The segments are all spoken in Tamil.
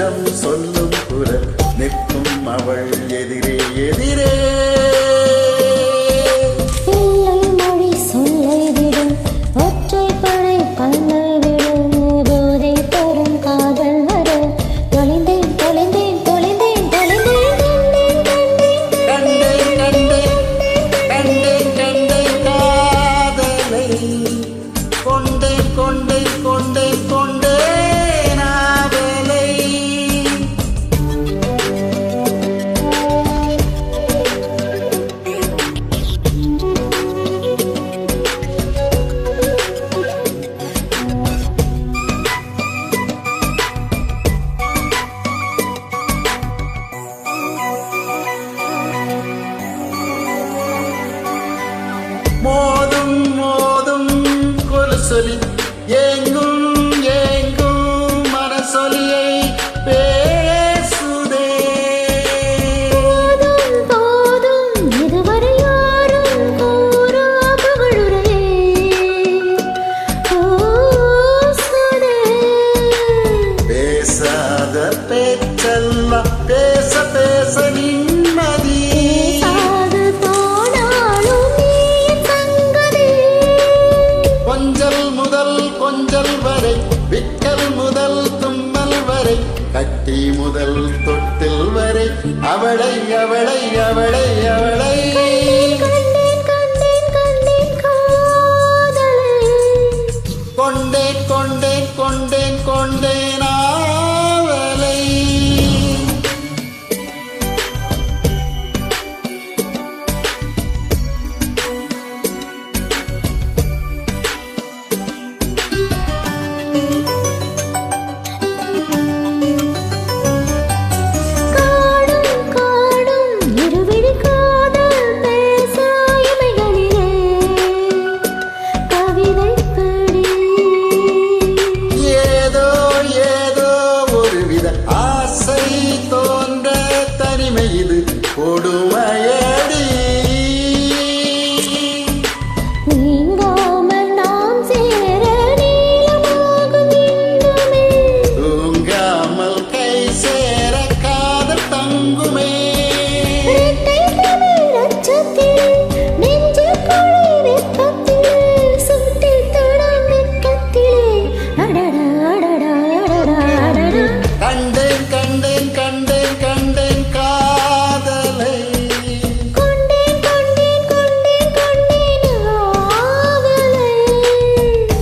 சுகம் சொல்லும் குரல் நிற்கும் அவள் எதிரே எதிரே மோதும் மோதும் கொலுசொலி ஏங்கும் ஏங்கும் மனசொலியை பேசுதே போதும் போதும் இதுவரை யாரும் கூறா புகழுரையே ஓசுதே பேசாத பேச்செல்லாம் பேச பேச நிம்மதி கொஞ்சல் வரை விக்கல் முதல் தும்மல் வரை கட்டி முதல் தொட்டில் வரை அவளை அவளை அவளை அவளை கொண்டேன் கொண்டேன் கொண்டேன் கொண்டேன் அவளை ஆசை தோன்ற தனிமை இது கொடுமையடி நீங்காமல் நாம் சேர நீளமாகும் இன்னுமே தூங்காமல் கை சேர காதல் தங்குமே இரட்டை தமிழ் அச்சத்திலே நெஞ்சு குழி வெப்பத்திலே சுட்டி தடம் வெட்கத்திலே அடடா அடடா அடடா அடடா கண்டேன் கண்டேன் கண்டேன் கண்டேன் காதலை கொண்டேன் கொண்டேன் கொண்டேன் கொண்டேன் ஆவலை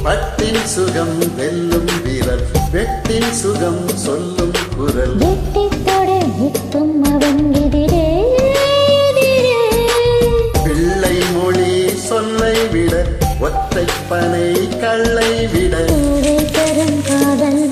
பட்டின் சுகம் வெல்லும் வீரர் வெட்டின் சுகம் சொல்லும் குரல் வெட்டித்தொட நிற்கும் அவன் எதிரே எதிரே பிள்ளை மொழி சொல்லை விட ஒற்றைப்பனை கல்லை விட தரும் காதல்